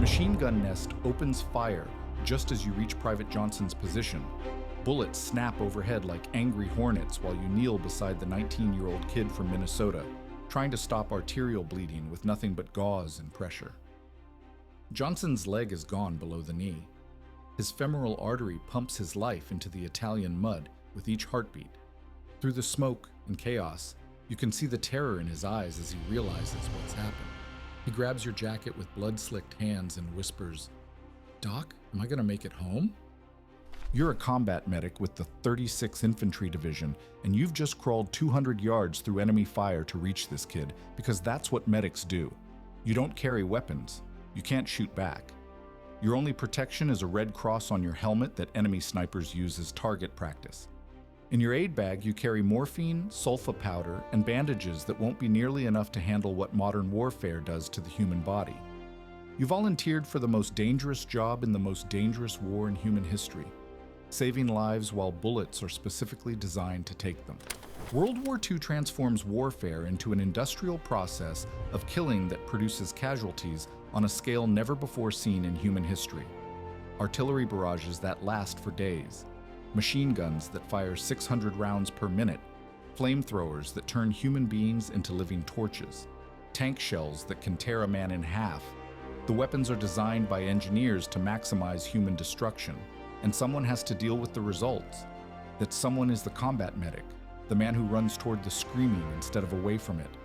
machine gun nest opens fire just as you reach Private Johnson's position. Bullets snap overhead like angry hornets while you kneel beside the 19-year-old kid from Minnesota, trying to stop arterial bleeding with nothing but gauze and pressure. Johnson's leg is gone below the knee. His femoral artery pumps his life into the Italian mud with each heartbeat. Through the smoke and chaos, you can see the terror in his eyes as he realizes what's happened. He grabs your jacket with blood-slicked hands and whispers, "Doc, am I gonna make it home?" You're a combat medic with the 36th Infantry Division, and you've just crawled 200 yards through enemy fire to reach this kid, because that's what medics do. You don't carry weapons. You can't shoot back. Your only protection is a red cross on your helmet that enemy snipers use as target practice. In your aid bag, you carry morphine, sulfa powder, and bandages that won't be nearly enough to handle what modern warfare does to the human body. You volunteered for the most dangerous job in the most dangerous war in human history, saving lives while bullets are specifically designed to take them. World War II transforms warfare into an industrial process of killing that produces casualties on a scale never before seen in human history. Artillery barrages that last for days, machine guns that fire 600 rounds per minute, flamethrowers that turn human beings into living torches, tank shells that can tear a man in half. The weapons are designed by engineers to maximize human destruction, and someone has to deal with the results. That someone is the combat medic, the man who runs toward the screaming instead of away from it.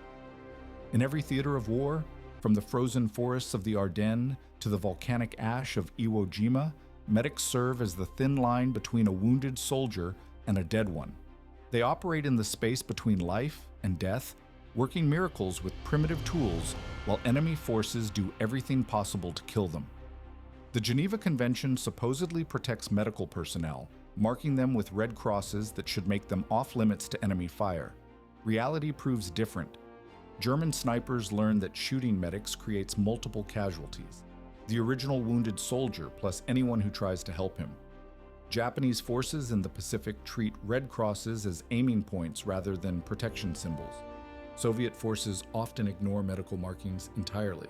In every theater of war, from the frozen forests of the Ardennes to the volcanic ash of Iwo Jima, medics serve as the thin line between a wounded soldier and a dead one. They operate in the space between life and death, working miracles with primitive tools while enemy forces do everything possible to kill them. The Geneva Convention supposedly protects medical personnel, marking them with red crosses that should make them off-limits to enemy fire. Reality proves different. German snipers learn that shooting medics creates multiple casualties. The original wounded soldier plus anyone who tries to help him. Japanese forces in the Pacific treat red crosses as aiming points rather than protection symbols. Soviet forces often ignore medical markings entirely.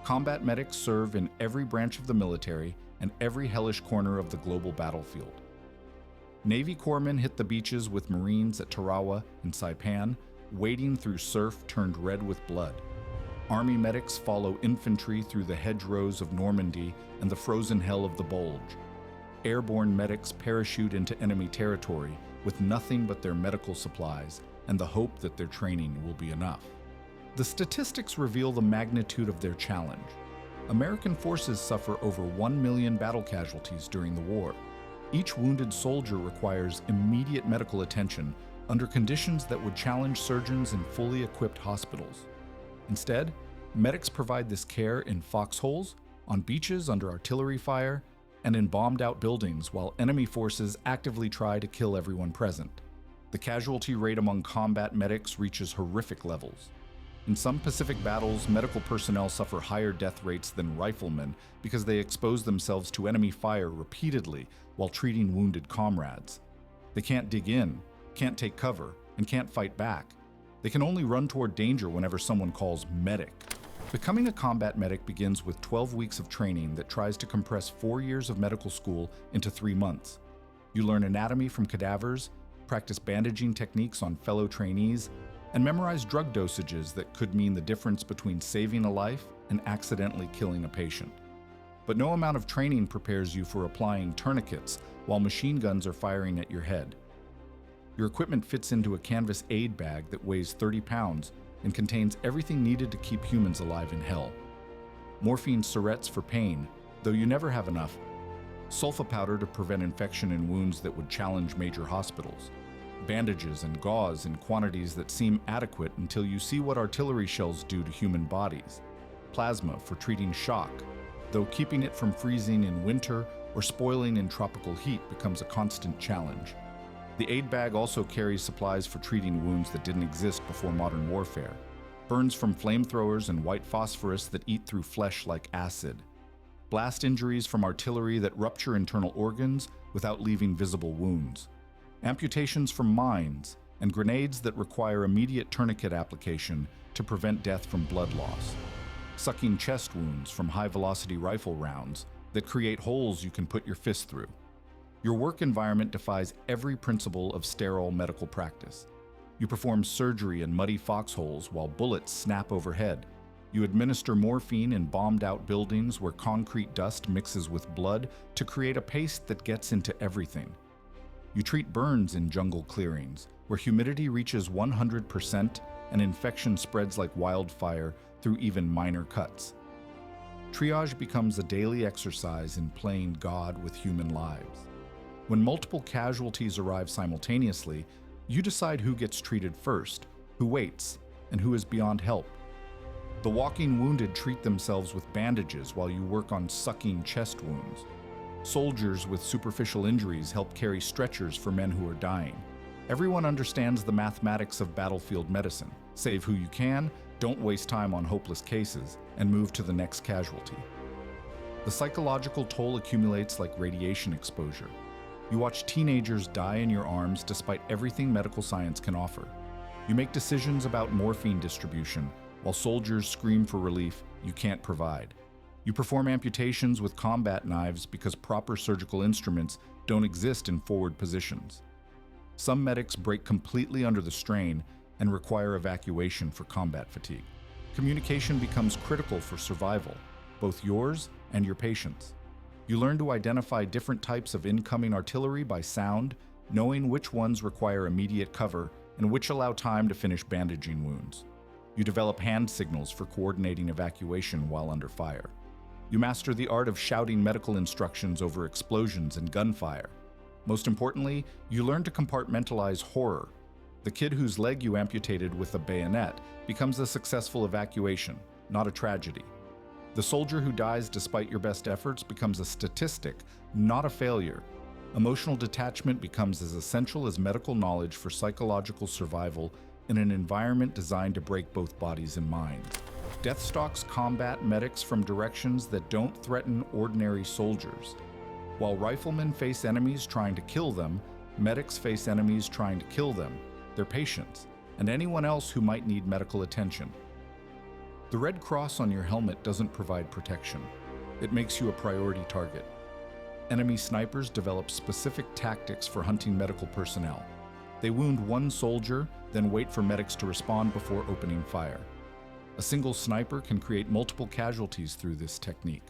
Combat medics serve in every branch of the military and every hellish corner of the global battlefield. Navy corpsmen hit the beaches with Marines at Tarawa and Saipan, wading through surf turned red with blood. Army medics follow infantry through the hedgerows of Normandy and the frozen hell of the Bulge. Airborne medics parachute into enemy territory with nothing but their medical supplies and the hope that their training will be enough. The statistics reveal the magnitude of their challenge. American forces suffer over 1 million battle casualties during the war. Each wounded soldier requires immediate medical attention under conditions that would challenge surgeons in fully equipped hospitals. Instead, medics provide this care in foxholes, on beaches under artillery fire, and in bombed-out buildings while enemy forces actively try to kill everyone present. The casualty rate among combat medics reaches horrific levels. In some Pacific battles, medical personnel suffer higher death rates than riflemen because they expose themselves to enemy fire repeatedly while treating wounded comrades. They can't dig in, can't take cover, and can't fight back. They can only run toward danger whenever someone calls medic. Becoming a combat medic begins with 12 weeks of training that tries to compress 4 years of medical school into 3 months. You learn anatomy from cadavers, practice bandaging techniques on fellow trainees, and memorize drug dosages that could mean the difference between saving a life and accidentally killing a patient. But no amount of training prepares you for applying tourniquets while machine guns are firing at your head. Your equipment fits into a canvas aid bag that weighs 30 pounds and contains everything needed to keep humans alive in hell. Morphine syrettes for pain, though you never have enough. Sulfa powder to prevent infection in wounds that would challenge major hospitals. Bandages and gauze in quantities that seem adequate until you see what artillery shells do to human bodies. Plasma for treating shock, though keeping it from freezing in winter or spoiling in tropical heat becomes a constant challenge. The aid bag also carries supplies for treating wounds that didn't exist before modern warfare. Burns from flamethrowers and white phosphorus that eat through flesh like acid. Blast injuries from artillery that rupture internal organs without leaving visible wounds. Amputations from mines, and grenades that require immediate tourniquet application to prevent death from blood loss. sucking chest wounds from high-velocity rifle rounds that create holes you can put your fist through. Your work environment defies every principle of sterile medical practice. You perform surgery in muddy foxholes while bullets snap overhead. You administer morphine in bombed-out buildings where concrete dust mixes with blood to create a paste that gets into everything. You treat burns in jungle clearings where humidity reaches 100% and infection spreads like wildfire through even minor cuts. Triage becomes a daily exercise in playing God with human lives. When multiple casualties arrive simultaneously, you decide who gets treated first, who waits, and who is beyond help. The walking wounded treat themselves with bandages while you work on sucking chest wounds. Soldiers with superficial injuries help carry stretchers for men who are dying. Everyone understands the mathematics of battlefield medicine. Save who you can, don't waste time on hopeless cases, and move to the next casualty. The psychological toll accumulates like radiation exposure. You watch teenagers die in your arms despite everything medical science can offer. You make decisions about morphine distribution, while soldiers scream for relief you can't provide. You perform amputations with combat knives because proper surgical instruments don't exist in forward positions. Some medics break completely under the strain and require evacuation for combat fatigue. Communication becomes critical for survival, both yours and your patient's. You learn to identify different types of incoming artillery by sound, knowing which ones require immediate cover and which allow time to finish bandaging wounds. You develop hand signals for coordinating evacuation while under fire. You master the art of shouting medical instructions over explosions and gunfire. Most importantly, you learn to compartmentalize horror. The kid whose leg you amputated with a bayonet becomes a successful evacuation, not a tragedy. The soldier who dies despite your best efforts becomes a statistic, not a failure. Emotional detachment becomes as essential as medical knowledge for psychological survival in an environment designed to break both bodies and minds. Death stalks combat medics from directions that don't threaten ordinary soldiers. While riflemen face enemies trying to kill them, medics face enemies trying to kill them, their patients, and anyone else who might need medical attention. The red cross on your helmet doesn't provide protection. It makes you a priority target. Enemy snipers develop specific tactics for hunting medical personnel. They wound one soldier, then wait for medics to respond before opening fire. A single sniper can create multiple casualties through this technique.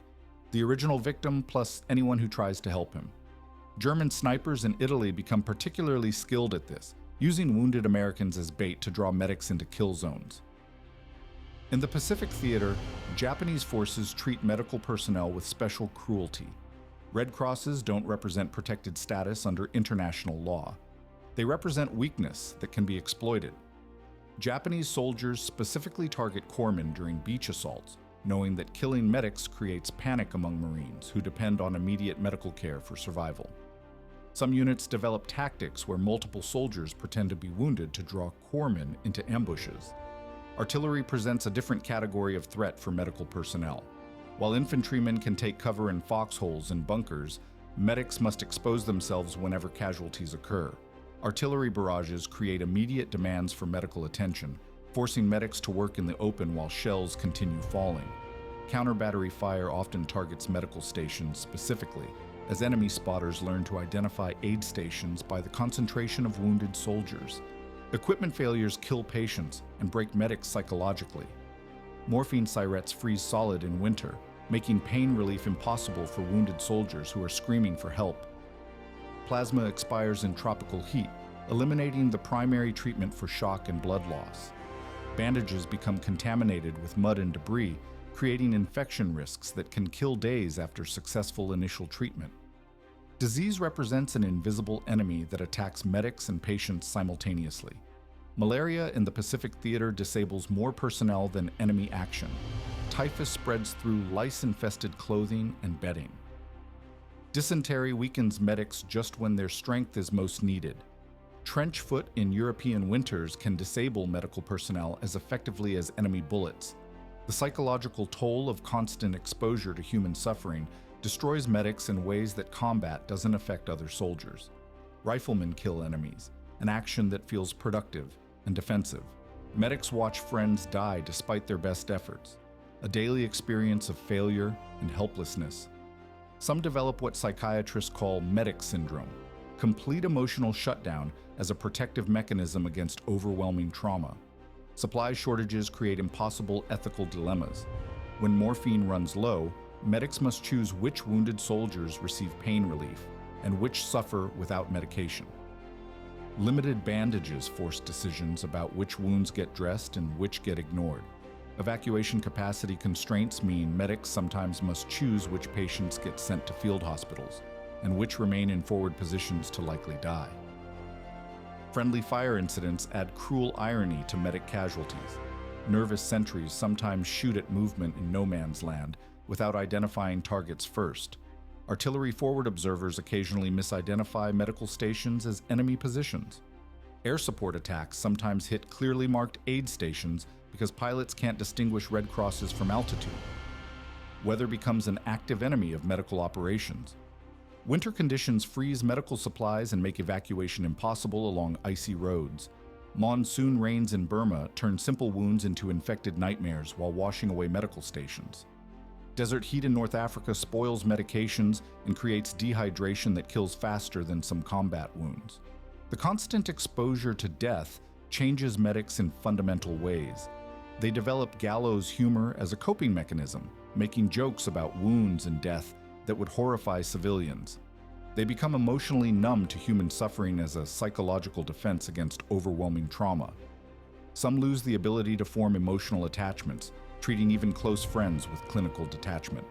The original victim plus anyone who tries to help him. German snipers in Italy become particularly skilled at this, using wounded Americans as bait to draw medics into kill zones. In the Pacific Theater, Japanese forces treat medical personnel with special cruelty. Red Crosses don't represent protected status under international law. They represent weakness that can be exploited. Japanese soldiers specifically target corpsmen during beach assaults, knowing that killing medics creates panic among Marines who depend on immediate medical care for survival. Some units develop tactics where multiple soldiers pretend to be wounded to draw corpsmen into ambushes. Artillery presents a different category of threat for medical personnel. While infantrymen can take cover in foxholes and bunkers, medics must expose themselves whenever casualties occur. Artillery barrages create immediate demands for medical attention, forcing medics to work in the open while shells continue falling. Counter-battery fire often targets medical stations specifically, as enemy spotters learn to identify aid stations by the concentration of wounded soldiers. Equipment failures kill patients and break medics psychologically. Morphine syrets freeze solid in winter, making pain relief impossible for wounded soldiers who are screaming for help. Plasma expires in tropical heat, eliminating the primary treatment for shock and blood loss. Bandages become contaminated with mud and debris, creating infection risks that can kill days after successful initial treatment. Disease represents an invisible enemy that attacks medics and patients simultaneously. Malaria in the Pacific Theater disables more personnel than enemy action. Typhus spreads through lice-infested clothing and bedding. Dysentery weakens medics just when their strength is most needed. Trench foot in European winters can disable medical personnel as effectively as enemy bullets. The psychological toll of constant exposure to human suffering destroys medics in ways that combat doesn't affect other soldiers. Riflemen kill enemies, an action that feels productive and defensive. Medics watch friends die despite their best efforts. a daily experience of failure and helplessness. Some develop what psychiatrists call medic syndrome, complete emotional shutdown as a protective mechanism against overwhelming trauma. Supply shortages create impossible ethical dilemmas. When morphine runs low, medics must choose which wounded soldiers receive pain relief and which suffer without medication. Limited bandages force decisions about which wounds get dressed and which get ignored. Evacuation capacity constraints mean medics sometimes must choose which patients get sent to field hospitals and which remain in forward positions to likely die. Friendly fire incidents add cruel irony to medic casualties. Nervous sentries sometimes shoot at movement in no man's land without identifying targets first. Artillery forward observers occasionally misidentify medical stations as enemy positions. Air support attacks sometimes hit clearly marked aid stations because pilots can't distinguish Red Crosses from altitude. Weather becomes an active enemy of medical operations. Winter conditions freeze medical supplies and make evacuation impossible along icy roads. Monsoon rains in Burma turn simple wounds into infected nightmares while washing away medical stations. Desert heat in North Africa spoils medications and creates dehydration that kills faster than some combat wounds. The constant exposure to death changes medics in fundamental ways. They develop gallows humor as a coping mechanism, making jokes about wounds and death that would horrify civilians. They become emotionally numb to human suffering as a psychological defense against overwhelming trauma. Some lose the ability to form emotional attachments, treating even close friends with clinical detachment.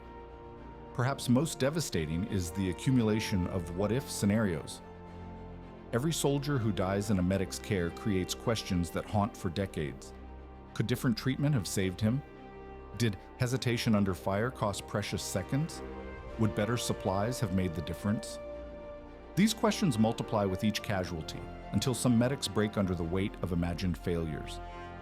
Perhaps most devastating is the accumulation of what-if scenarios. Every soldier who dies in a medic's care creates questions that haunt for decades. Could different treatment have saved him? Did hesitation under fire cost precious seconds? Would better supplies have made the difference? These questions multiply with each casualty until some medics break under the weight of imagined failures.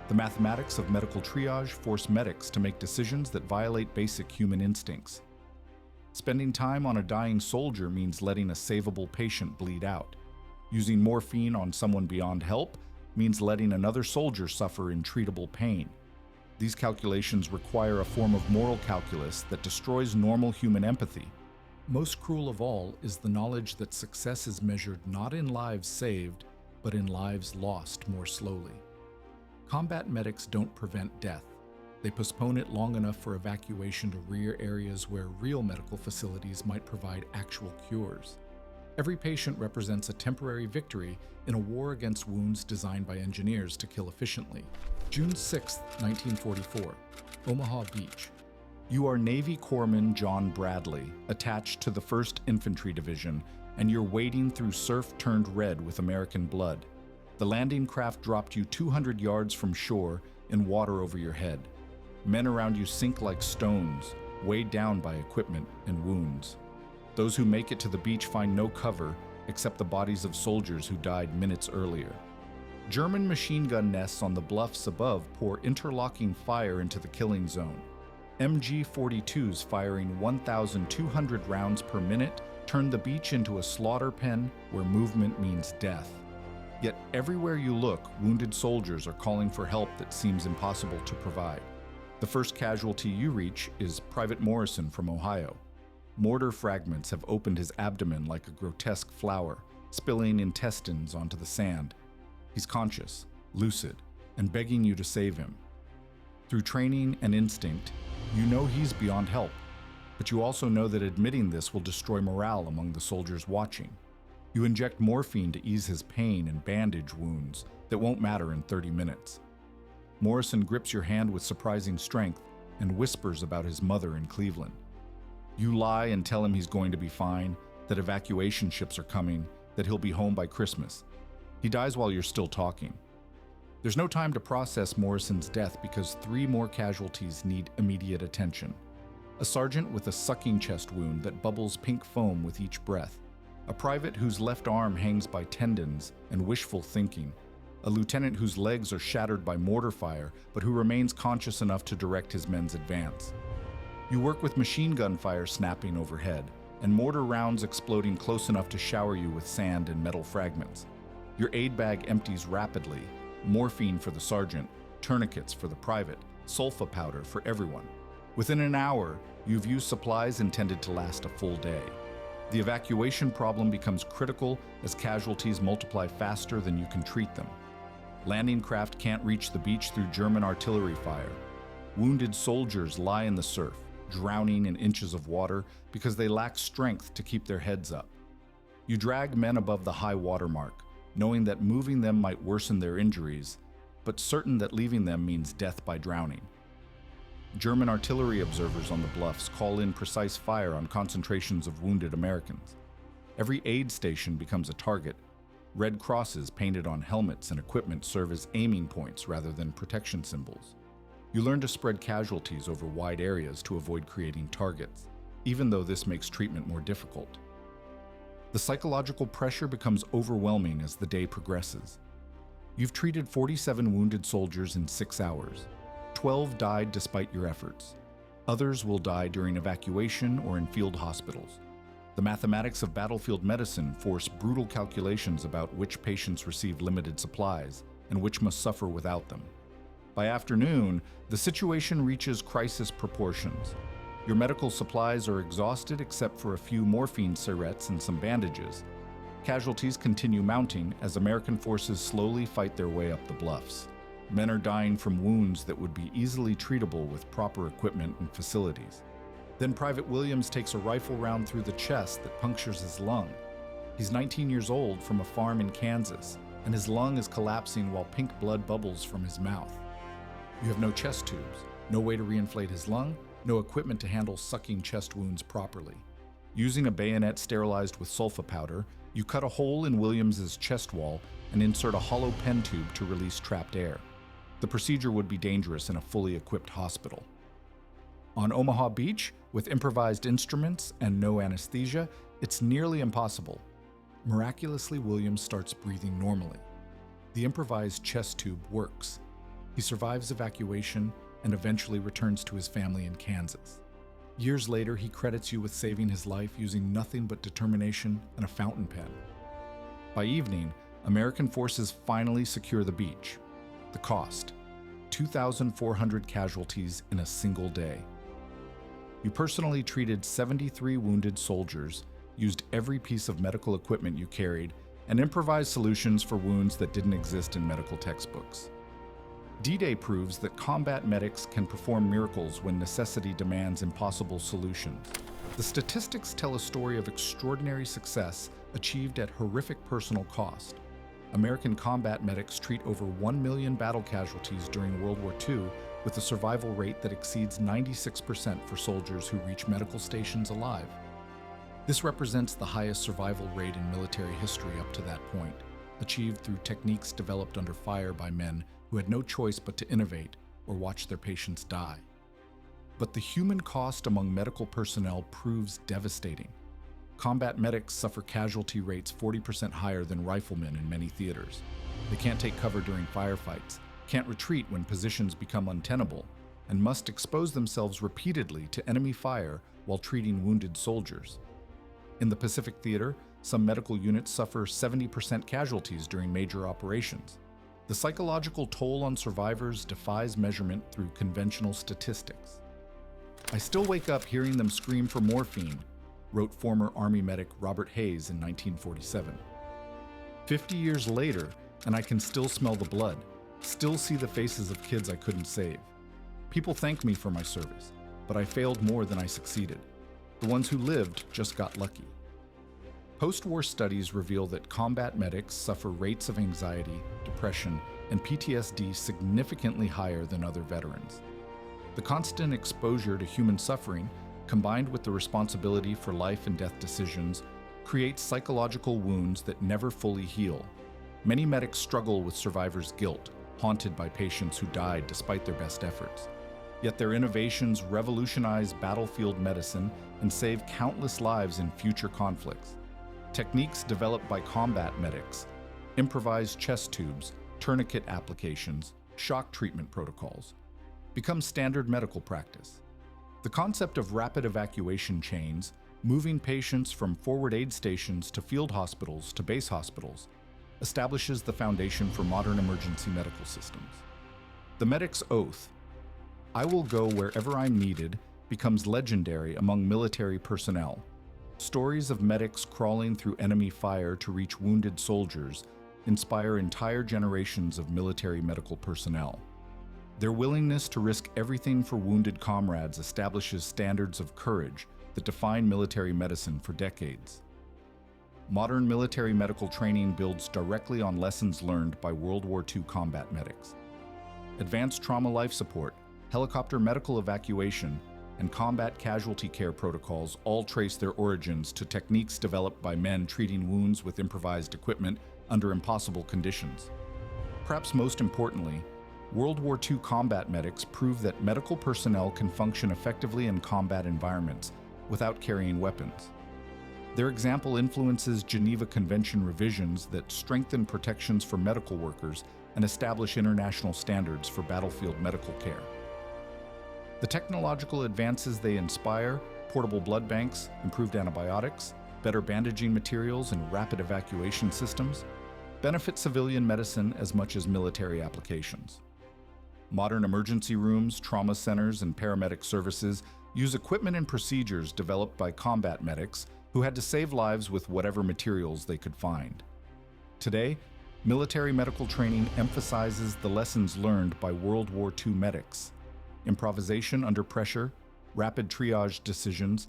The mathematics of medical triage force medics to make decisions that violate basic human instincts. Spending time on a dying soldier means letting a savable patient bleed out. Using morphine on someone beyond help means letting another soldier suffer in treatable pain. These calculations require a form of moral calculus that destroys normal human empathy. Most cruel of all is the knowledge that success is measured not in lives saved, but in lives lost more slowly. Combat medics don't prevent death. They postpone it long enough for evacuation to rear areas where real medical facilities might provide actual cures. Every patient represents a temporary victory in a war against wounds designed by engineers to kill efficiently. June 6, 1944, Omaha Beach. You are Navy Corpsman John Bradley, attached to the 1st Infantry Division, and you're wading through surf turned red with American blood. The landing craft dropped you 200 yards from shore in water over your head. Men around you sink like stones, weighed down by equipment and wounds. Those who make it to the beach find no cover except the bodies of soldiers who died minutes earlier. German machine gun nests on the bluffs above pour interlocking fire into the killing zone. MG-42s firing 1,200 rounds per minute turn the beach into a slaughter pen where movement means death. Yet everywhere you look, wounded soldiers are calling for help that seems impossible to provide. The first casualty you reach is Private Morrison from Ohio. Mortar fragments have opened his abdomen like a grotesque flower, spilling intestines onto the sand. He's conscious, lucid, and begging you to save him. Through training and instinct, you know he's beyond help, but you also know that admitting this will destroy morale among the soldiers watching. You inject morphine to ease his pain and bandage wounds that won't matter in 30 minutes. Morrison grips your hand with surprising strength and whispers about his mother in Cleveland. You lie and tell him he's going to be fine, that evacuation ships are coming, that he'll be home by Christmas. He dies while you're still talking. There's no time to process Morrison's death because 3 more casualties need immediate attention. A sergeant with a sucking chest wound that bubbles pink foam with each breath. A private whose left arm hangs by tendons and wishful thinking. A lieutenant whose legs are shattered by mortar fire, but who remains conscious enough to direct his men's advance. You work with machine gun fire snapping overhead, and mortar rounds exploding close enough to shower you with sand and metal fragments. Your aid bag empties rapidly, morphine for the sergeant, tourniquets for the private, sulfa powder for everyone. Within an hour, you've used supplies intended to last a full day. The evacuation problem becomes critical as casualties multiply faster than you can treat them. Landing craft can't reach the beach through German artillery fire. Wounded soldiers lie in the surf, drowning in inches of water because they lack strength to keep their heads up. You drag men above the high water mark, knowing that moving them might worsen their injuries, but certain that leaving them means death by drowning. German artillery observers on the bluffs call in precise fire on concentrations of wounded Americans. Every aid station becomes a target. Red crosses painted on helmets and equipment serve as aiming points rather than protection symbols. You learn to spread casualties over wide areas to avoid creating targets, even though this makes treatment more difficult. The psychological pressure becomes overwhelming as the day progresses. You've treated 47 wounded soldiers in 6 hours. 12 died despite your efforts. Others will die during evacuation or in field hospitals. The mathematics of battlefield medicine force brutal calculations about which patients receive limited supplies and which must suffer without them. By afternoon, the situation reaches crisis proportions. Your medical supplies are exhausted except for a few morphine syrettes and some bandages. Casualties continue mounting as American forces slowly fight their way up the bluffs. Men are dying from wounds that would be easily treatable with proper equipment and facilities. Then Private Williams takes a rifle round through the chest that punctures his lung. He's 19 years old from a farm in Kansas, and his lung is collapsing while pink blood bubbles from his mouth. You have no chest tubes, no way to reinflate his lung, no equipment to handle sucking chest wounds properly. Using a bayonet sterilized with sulfa powder, you cut a hole in Williams's chest wall and insert a hollow pen tube to release trapped air. The procedure would be dangerous in a fully equipped hospital. On Omaha Beach, with improvised instruments and no anesthesia, it's nearly impossible. Miraculously, Williams starts breathing normally. The improvised chest tube works. He survives evacuation and eventually returns to his family in Kansas. Years later, he credits you with saving his life using nothing but determination and a fountain pen. By evening, American forces finally secure the beach. The cost: 2,400 casualties in a single day. You personally treated 73 wounded soldiers, used every piece of medical equipment you carried, and improvised solutions for wounds that didn't exist in medical textbooks. D-Day proves that combat medics can perform miracles when necessity demands impossible solutions. The statistics tell a story of extraordinary success achieved at horrific personal cost. American combat medics treat over 1 million battle casualties during World War II with a survival rate that exceeds 96% for soldiers who reach medical stations alive. This represents the highest survival rate in military history up to that point, achieved through techniques developed under fire by men who had no choice but to innovate or watch their patients die. But the human cost among medical personnel proves devastating. Combat medics suffer casualty rates 40% higher than riflemen in many theaters. They can't take cover during firefights, can't retreat when positions become untenable, and must expose themselves repeatedly to enemy fire while treating wounded soldiers. In the Pacific Theater, some medical units suffer 70% casualties during major operations. The psychological toll on survivors defies measurement through conventional statistics. "I still wake up hearing them scream for morphine," wrote former Army medic Robert Hayes in 1947. 50 years later, and I can still smell the blood, still see the faces of kids I couldn't save. People thank me for my service, but I failed more than I succeeded. The ones who lived just got lucky. Post-war studies reveal that combat medics suffer rates of anxiety, depression, and PTSD significantly higher than other veterans. The constant exposure to human suffering, combined with the responsibility for life and death decisions, creates psychological wounds that never fully heal. Many medics struggle with survivors' guilt, haunted by patients who died despite their best efforts. Yet their innovations revolutionize battlefield medicine and save countless lives in future conflicts. Techniques developed by combat medics, improvised chest tubes, tourniquet applications, shock treatment protocols, become standard medical practice. The concept of rapid evacuation chains, moving patients from forward aid stations to field hospitals to base hospitals, establishes the foundation for modern emergency medical systems. The medic's oath: "I will go wherever I'm needed" becomes legendary among military personnel. Stories of medics crawling through enemy fire to reach wounded soldiers inspire entire generations of military medical personnel. Their willingness to risk everything for wounded comrades establishes standards of courage that define military medicine for decades. Modern military medical training builds directly on lessons learned by World War II combat medics. Advanced trauma life support, helicopter medical evacuation, and combat casualty care protocols all trace their origins to techniques developed by men treating wounds with improvised equipment under impossible conditions. Perhaps most importantly, World War II combat medics prove that medical personnel can function effectively in combat environments without carrying weapons. Their example influences Geneva Convention revisions that strengthen protections for medical workers and establish international standards for battlefield medical care. The technological advances they inspire, portable blood banks, improved antibiotics, better bandaging materials, and rapid evacuation systems, benefit civilian medicine as much as military applications. Modern emergency rooms, trauma centers, and paramedic services use equipment and procedures developed by combat medics who had to save lives with whatever materials they could find. Today, military medical training emphasizes the lessons learned by World War II medics: improvisation under pressure, rapid triage decisions,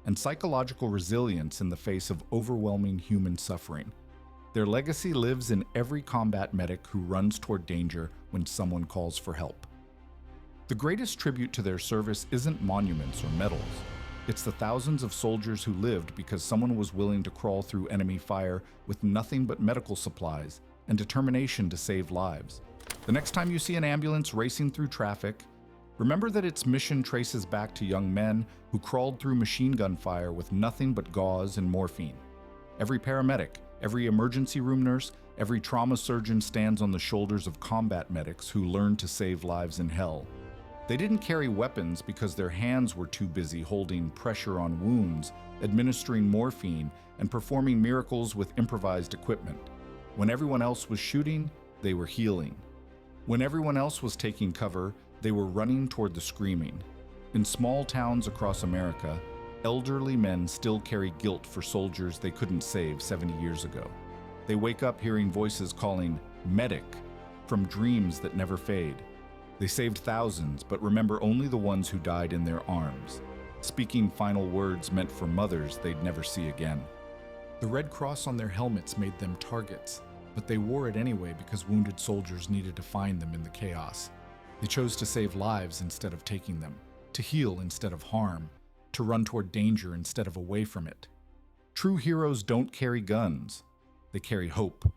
and psychological resilience in the face of overwhelming human suffering. Their legacy lives in every combat medic who runs toward danger when someone calls for help. The greatest tribute to their service isn't monuments or medals. It's the thousands of soldiers who lived because someone was willing to crawl through enemy fire with nothing but medical supplies and determination to save lives. The next time you see an ambulance racing through traffic, remember that its mission traces back to young men who crawled through machine gun fire with nothing but gauze and morphine. Every paramedic, every emergency room nurse, every trauma surgeon stands on the shoulders of combat medics who learned to save lives in hell. They didn't carry weapons because their hands were too busy holding pressure on wounds, administering morphine, and performing miracles with improvised equipment. When everyone else was shooting, they were healing. When everyone else was taking cover, they were running toward the screaming. In small towns across America, elderly men still carry guilt for soldiers they couldn't save 70 years ago. They wake up hearing voices calling "medic" from dreams that never fade. They saved thousands, but remember only the ones who died in their arms, speaking final words meant for mothers they'd never see again. The Red Cross on their helmets made them targets, but they wore it anyway because wounded soldiers needed to find them in the chaos. They chose to save lives instead of taking them, to heal instead of harm, to run toward danger instead of away from it. True heroes don't carry guns. They carry hope.